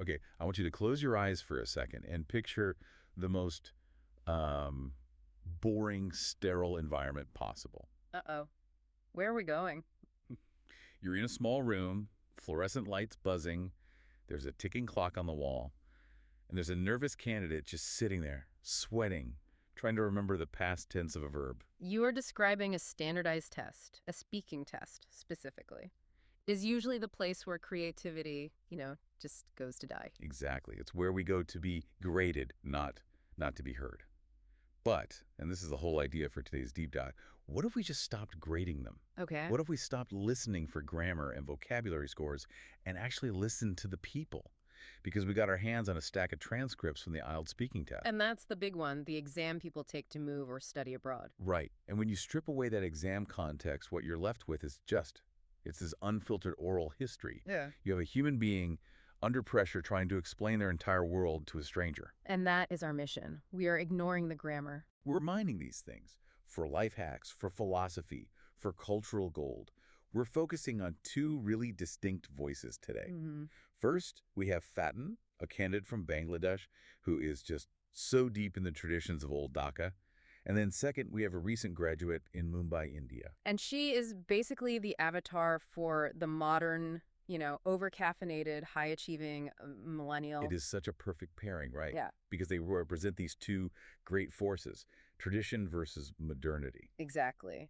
Okay, I want you to close your eyes for a second and picture the most boring, sterile environment possible. Uh-oh. Where are we going? You're in a small room, fluorescent lights buzzing, there's a ticking clock on the wall, and there's a nervous candidate just sitting there, sweating, trying to remember the past tense of a verb. You are describing a standardized test, a speaking test, specifically. It is usually the place where creativity, just goes to die. Exactly. It's where we go to be graded, not to be heard. But, and this is the whole idea for today's deep dive, what if we just stopped grading them? Okay. What if we stopped listening for grammar and vocabulary scores and actually listened to the people? Because we got our hands on a stack of transcripts from the IELTS speaking test. And that's the big one, the exam people take to move or study abroad. Right. And when you strip away that exam context, what you're left with is it's this unfiltered oral history. Yeah. You have a human being under pressure trying to explain their entire world to a stranger. And that is our mission. We are ignoring the grammar. We're mining these things for life hacks, for philosophy, for cultural gold. We're focusing on two really distinct voices today. First, we have Fatin, a candidate from Bangladesh who is just so deep in the traditions of old Dhaka. And then second, we have a recent graduate in Mumbai, India. And she is basically the avatar for the modern, over-caffeinated, high-achieving millennial. It is such a perfect pairing, right? Yeah. Because they represent these two great forces, tradition versus modernity. Exactly.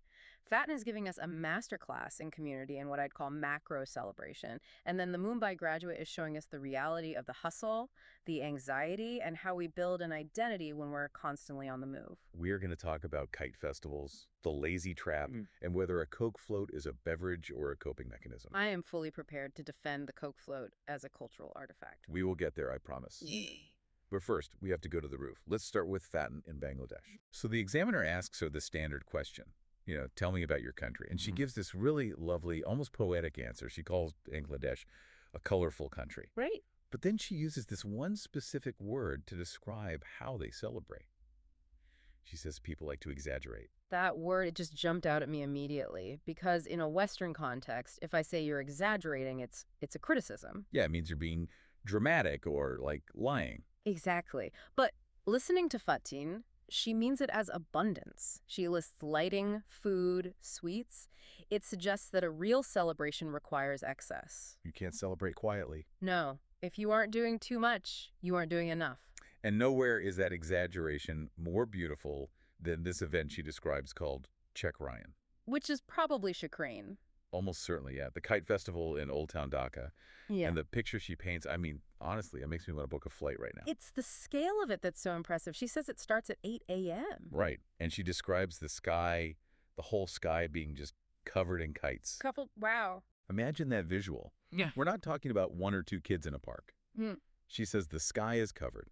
Fatin is giving us a masterclass in community and what I'd call macro celebration. And then the Mumbai graduate is showing us the reality of the hustle, the anxiety, and how we build an identity when we're constantly on the move. We are going to talk about kite festivals, the lazy trap, and whether a Coke float is a beverage or a coping mechanism. I am fully prepared to defend the Coke float as a cultural artifact. We will get there, I promise. But first, we have to go to the roof. Let's start with Fatin in Bangladesh. So the examiner asks her the standard question, tell me about your country. And she gives this really lovely, almost poetic answer. She calls Bangladesh a colorful country. Right. But then she uses this one specific word to describe how they celebrate. She says people like to exaggerate. That word, it just jumped out at me immediately because in a Western context, if I say you're exaggerating, it's a criticism. Yeah, it means you're being dramatic or like lying. Exactly. But listening to Fatin, she means it as abundance. She lists lighting, food, sweets. It suggests that a real celebration requires excess. You can't celebrate quietly. No. If you aren't doing too much, you aren't doing enough. And nowhere is that exaggeration more beautiful than this event she describes called Check Ryan. Which is probably chagrin. Almost certainly, yeah. The kite festival in Old Town Dhaka. Yeah. And the picture she paints, I mean, honestly, it makes me want to book a flight right now. It's the scale of it that's so impressive. She says it starts at 8 a.m. Right. And she describes the sky, the whole sky being just covered in kites. Wow. Imagine that visual. Yeah. We're not talking about one or two kids in a park. She says the sky is covered.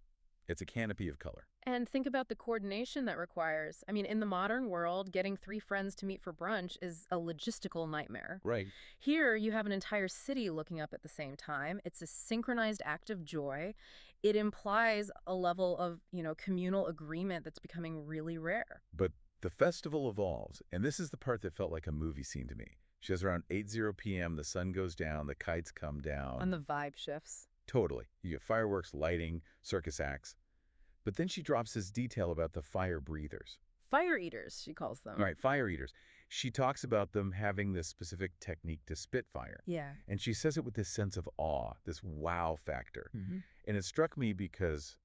It's a canopy of color. And think about the coordination that requires. I mean, in the modern world, getting 3 friends to meet for brunch is a logistical nightmare. Right. Here, you have an entire city looking up at the same time. It's a synchronized act of joy. It implies a level of, communal agreement that's becoming really rare. But the festival evolves, and this is the part that felt like a movie scene to me. She says around 8:00 p.m., the sun goes down, the kites come down. And the vibe shifts. Totally. You get fireworks, lighting, circus acts. But then she drops this detail about the fire breathers. Fire eaters, she calls them. All right, fire eaters. She talks about them having this specific technique to spit fire. Yeah. And she says it with this sense of awe, this wow factor. And it struck me because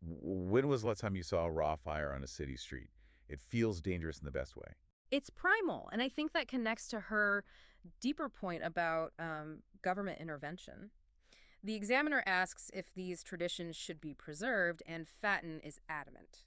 when was the last time you saw a raw fire on a city street? It feels dangerous in the best way. It's primal, and I think that connects to her deeper point about government intervention. The examiner asks if these traditions should be preserved, and Fatin is adamant.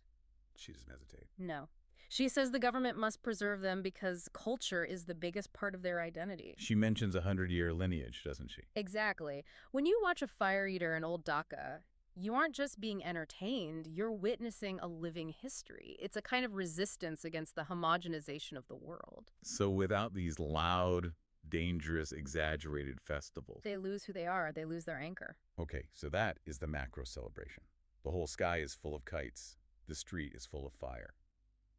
She doesn't hesitate. No. She says the government must preserve them because culture is the biggest part of their identity. She mentions a 100-year lineage, doesn't she? Exactly. When you watch a fire eater in old Dhaka, you aren't just being entertained, you're witnessing a living history. It's a kind of resistance against the homogenization of the world. So without these loud, dangerous, exaggerated festivals. They lose who they are. They lose their anchor. Okay, so that is the macro celebration. The whole sky is full of kites. The street is full of fire.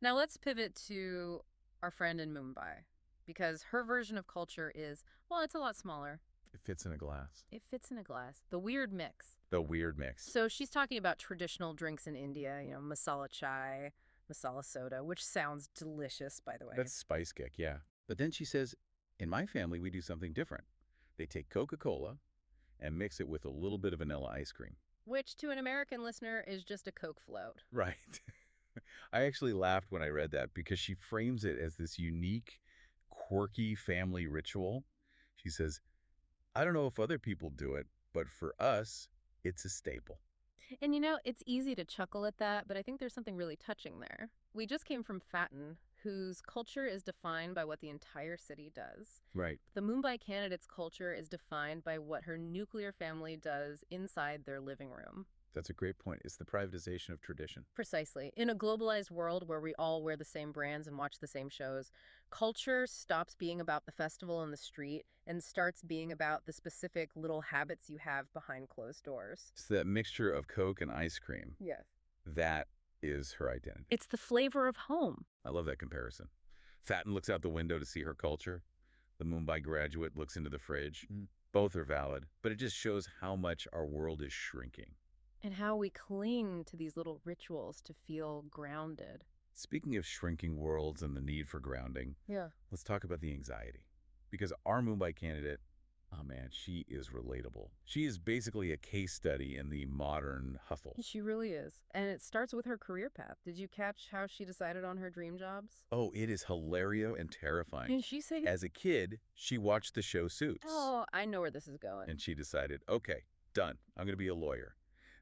Now let's pivot to our friend in Mumbai, because her version of culture is, well, it's a lot smaller. It fits in a glass. It fits in a glass. The weird mix. The weird mix. So she's talking about traditional drinks in India, masala chai, masala soda, which sounds delicious, by the way. That's spice kick, yeah. But then she says, in my family, we do something different. They take Coca-Cola and mix it with a little bit of vanilla ice cream. Which, to an American listener, is just a Coke float. Right. I actually laughed when I read that because she frames it as this unique, quirky family ritual. She says, I don't know if other people do it, but for us, it's a staple. And it's easy to chuckle at that, but I think there's something really touching there. We just came from Fatten, whose culture is defined by what the entire city does. Right. The Mumbai candidate's culture is defined by what her nuclear family does inside their living room. That's a great point. It's the privatization of tradition. Precisely. In a globalized world where we all wear the same brands and watch the same shows, culture stops being about the festival on the street and starts being about the specific little habits you have behind closed doors. It's that mixture of Coke and ice cream. Yes. That is her identity. It's the flavor of home. I love that comparison. Fatten looks out the window to see her culture. The Mumbai graduate looks into the fridge. Both are valid, but it just shows how much our world is shrinking. And how we cling to these little rituals to feel grounded. Speaking of shrinking worlds and the need for grounding, Yeah. let's talk about the anxiety. Because our Mumbai candidate, oh man, she is relatable. She is basically a case study in the modern hustle. She really is. And it starts with her career path. Did you catch how she decided on her dream jobs? Oh, it is hilarious and terrifying. Did she say? As a kid, she watched the show Suits. Oh, I know where this is going. And she decided, okay, done. I'm going to be a lawyer.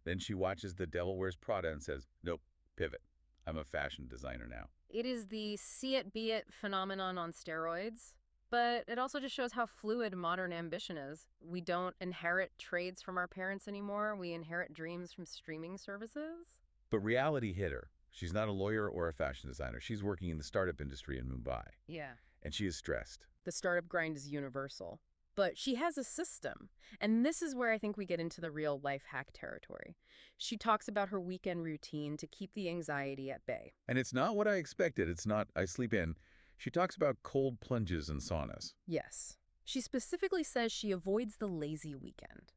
Then she watches The Devil Wears Prada and says, nope, pivot. I'm a fashion designer now. It is the see it, be it phenomenon on steroids. But it also just shows how fluid modern ambition is. We don't inherit trades from our parents anymore. We inherit dreams from streaming services. But reality hit her. She's not a lawyer or a fashion designer. She's working in the startup industry in Mumbai. Yeah. And she is stressed. The startup grind is universal. But she has a system. And this is where I think we get into the real life hack territory. She talks about her weekend routine to keep the anxiety at bay. And it's not what I expected. It's not, I sleep in. She talks about cold plunges and saunas. Yes. She specifically says she avoids the lazy weekend.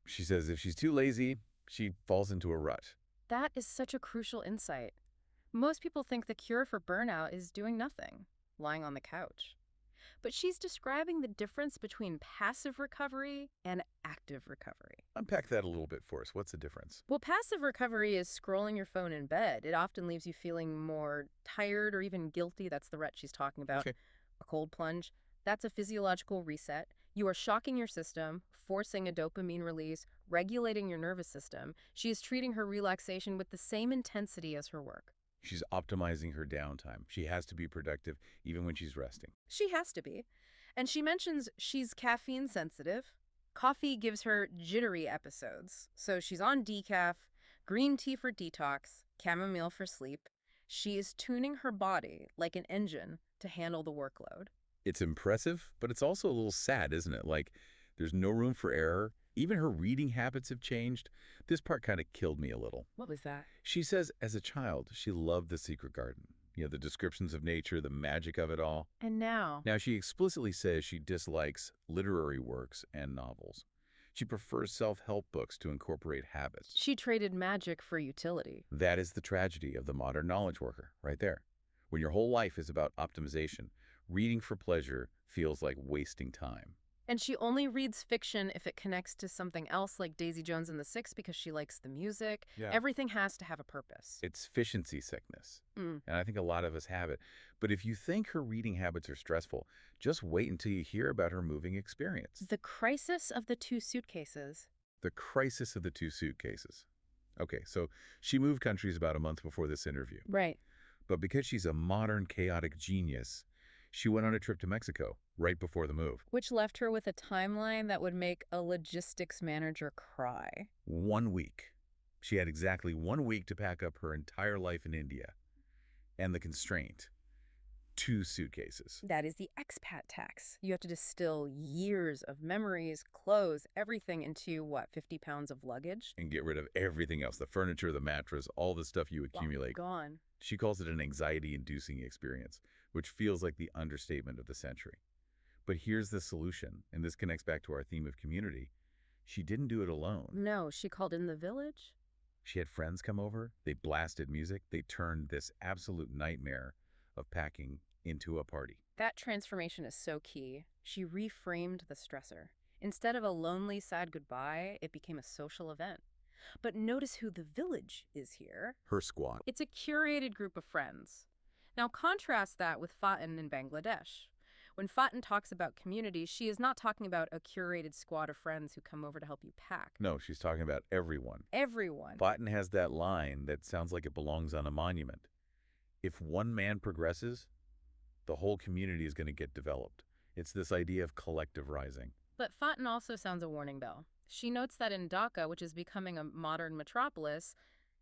She says if she's too lazy, she falls into a rut. That is such a crucial insight. Most people think the cure for burnout is doing nothing, lying on the couch. But she's describing the difference between passive recovery and active recovery. Unpack that a little bit for us. What's the difference? Well, passive recovery is scrolling your phone in bed. It often leaves you feeling more tired or even guilty. That's the rut she's talking about. Okay. A cold plunge. That's a physiological reset. You are shocking your system, forcing a dopamine release, regulating your nervous system. She is treating her relaxation with the same intensity as her work. She's optimizing her downtime. She has to be productive even when she's resting. She has to be. And she mentions she's caffeine sensitive. Coffee gives her jittery episodes. So she's on decaf, green tea for detox, chamomile for sleep. She is tuning her body like an engine to handle the workload. It's impressive, but it's also a little sad, isn't it? Like, there's no room for error. Even her reading habits have changed. This part kind of killed me a little. What was that? She says as a child, she loved The Secret Garden. You know, the descriptions of nature, the magic of it all. And now? Now, she explicitly says she dislikes literary works and novels. She prefers self-help books to incorporate habits. She traded magic for utility. That is the tragedy of the modern knowledge worker, right there. When your whole life is about optimization, reading for pleasure feels like wasting time. And she only reads fiction if it connects to something else like Daisy Jones and the Six because she likes the music. Yeah. Everything has to have a purpose. It's efficiency sickness. And I think a lot of us have it. But if you think her reading habits are stressful, just wait until you hear about her moving experience. The crisis of the two suitcases. The crisis of the two suitcases. Okay, so she moved countries about a month before this interview. Right. But because she's a modern, chaotic genius, she went on a trip to Mexico right before the move. Which left her with a timeline that would make a logistics manager cry. 1 week. She had exactly 1 week to pack up her entire life in India. And the constraint, 2 suitcases. That is the expat tax. You have to distill years of memories, clothes, everything into, 50 pounds of luggage? And get rid of everything else, the furniture, the mattress, all the stuff you accumulate. Gone. She calls it an anxiety-inducing experience, which feels like the understatement of the century. But here's the solution, and this connects back to our theme of community. She didn't do it alone. No, she called in the village? She had friends come over, they blasted music, they turned this absolute nightmare of packing into a party. That transformation is so key. She reframed the stressor. Instead of a lonely, sad goodbye, it became a social event. But notice who the village is here. Her squad. It's a curated group of friends. Now contrast that with Faten in Bangladesh. When Faten talks about community, she is not talking about a curated squad of friends who come over to help you pack. No, she's talking about everyone. Everyone. Faten has that line that sounds like it belongs on a monument. If one man progresses, the whole community is going to get developed. It's this idea of collective rising. But Faten also sounds a warning bell. She notes that in Dhaka, which is becoming a modern metropolis,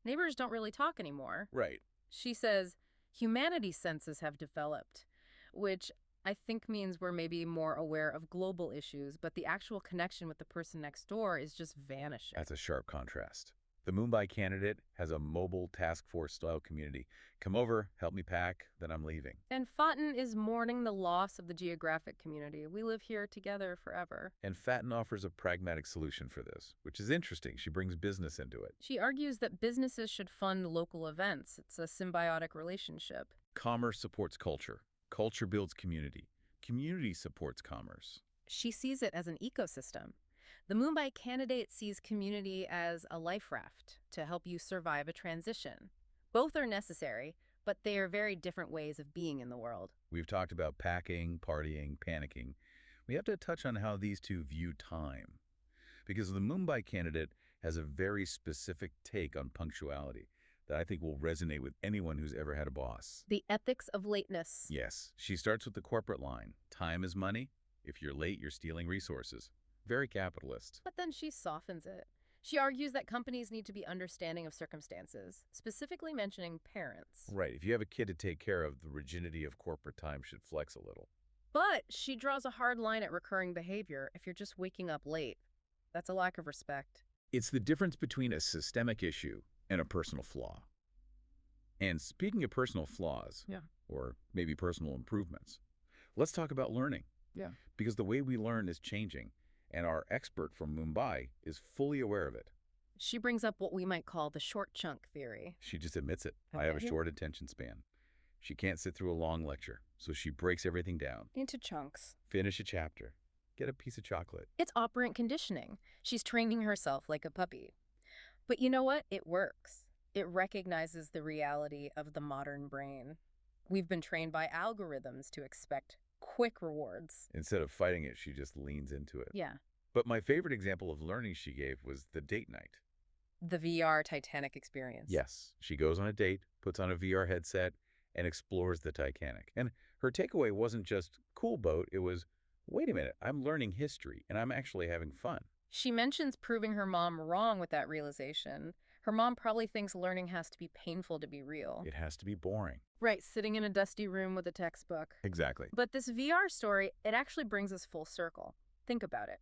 neighbors don't really talk anymore. Right. She says, humanity senses have developed, which I think means we're maybe more aware of global issues, but the actual connection with the person next door is just vanishing. That's a sharp contrast. The Mumbai candidate has a mobile task force style community. Come over, help me pack, then I'm leaving. And Faten is mourning the loss of the geographic community. We live here together forever. And Faten offers a pragmatic solution for this, which is interesting. She brings business into it. She argues that businesses should fund local events. It's a symbiotic relationship. Commerce supports culture. Culture builds community. Community supports commerce. She sees it as an ecosystem. The Mumbai candidate sees community as a life raft to help you survive a transition. Both are necessary, but they are very different ways of being in the world. We've talked about packing, partying, panicking. We have to touch on how these two view time. Because the Mumbai candidate has a very specific take on punctuality that I think will resonate with anyone who's ever had a boss. The ethics of lateness. Yes, she starts with the corporate line. Time is money. If you're late, you're stealing resources. Very capitalist. But then she softens it. She argues that companies need to be understanding of circumstances, specifically mentioning parents. Right, if you have a kid to take care of, the rigidity of corporate time should flex a little. But she draws a hard line at recurring behavior if you're just waking up late. That's a lack of respect. It's the difference between a systemic issue and a personal flaw. And speaking of personal flaws, or maybe personal improvements, let's talk about learning. Yeah. Because the way we learn is changing, and our expert from Mumbai is fully aware of it. She brings up what we might call the short chunk theory. She just admits it. Okay. I have a short attention span. She can't sit through a long lecture, so she breaks everything down. Into chunks. Finish a chapter. Get a piece of chocolate. It's operant conditioning. She's training herself like a puppy. But you know what? It works. It recognizes the reality of the modern brain. We've been trained by algorithms to expect quick rewards. Instead of fighting it, she just leans into it. Yeah. But my favorite example of learning she gave was the date night. The VR Titanic experience. Yes, she goes on a date, puts on a VR headset, and explores the Titanic. And her takeaway wasn't just cool boat, it was, wait a minute, I'm learning history, and I'm actually having fun. She mentions proving her mom wrong with that realization. Her mom probably thinks learning has to be painful to be real. It has to be boring. Right, sitting in a dusty room with a textbook. Exactly. But this VR story, it actually brings us full circle. Think about it.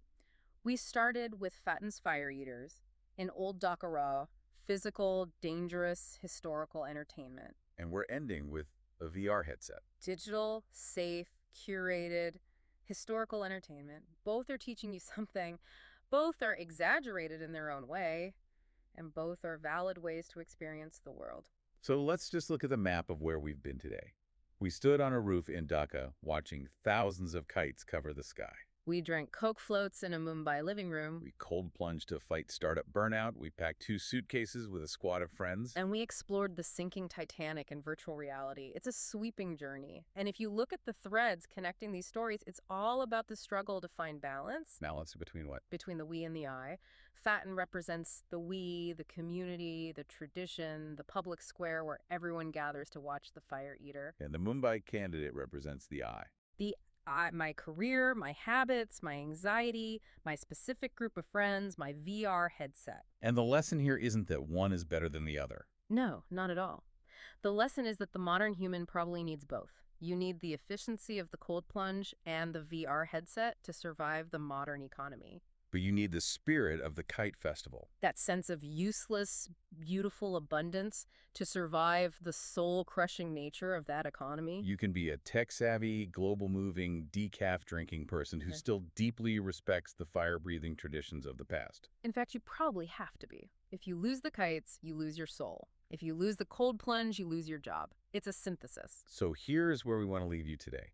We started with Faten's Fire Eaters in Old Dhaka Raw, physical, dangerous, historical entertainment. And we're ending with a VR headset. Digital, safe, curated, historical entertainment. Both are teaching you something. Both are exaggerated in their own way. And both are valid ways to experience the world. So let's just look at the map of where we've been today. We stood on a roof in Dhaka watching thousands of kites cover the sky. We drank Coke floats in a Mumbai living room. We cold plunged to fight startup burnout. We packed 2 suitcases with a squad of friends. And we explored the sinking Titanic in virtual reality. It's a sweeping journey. And if you look at the threads connecting these stories, it's all about the struggle to find balance. Balance between what? Between the we and the I. Faten represents the we, the community, the tradition, the public square where everyone gathers to watch the fire eater. And the Mumbai candidate represents the I. The I, my career, my habits, my anxiety, my specific group of friends, my VR headset. And the lesson here isn't that one is better than the other. No, not at all. The lesson is that the modern human probably needs both. You need the efficiency of the cold plunge and the VR headset to survive the modern economy. but you need the spirit of the kite festival. That sense of useless, beautiful abundance to survive the soul-crushing nature of that economy. You can be a tech-savvy, global-moving, decaf-drinking person who still deeply respects the fire-breathing traditions of the past. In fact, you probably have to be. If you lose the kites, you lose your soul. If you lose the cold plunge, you lose your job. It's a synthesis. So here's where we want to leave you today.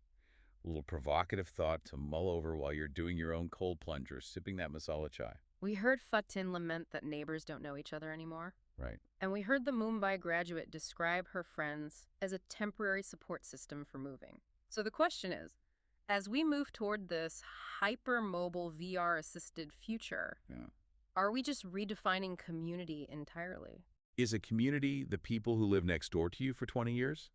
A little provocative thought to mull over while you're doing your own cold plunge or sipping that masala chai. We heard Fatin lament that neighbors don't know each other anymore. Right. And we heard the Mumbai graduate describe her friends as a temporary support system for moving. So the question is, as we move toward this hyper-mobile VR-assisted future, are we just redefining community entirely? Is a community the people who live next door to you for 20 years?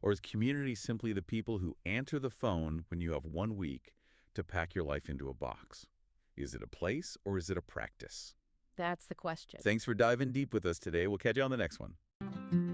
Or is community simply the people who answer the phone when you have 1 week to pack your life into a box? Is it a place or is it a practice? That's the question. Thanks for diving deep with us today. We'll catch you on the next one.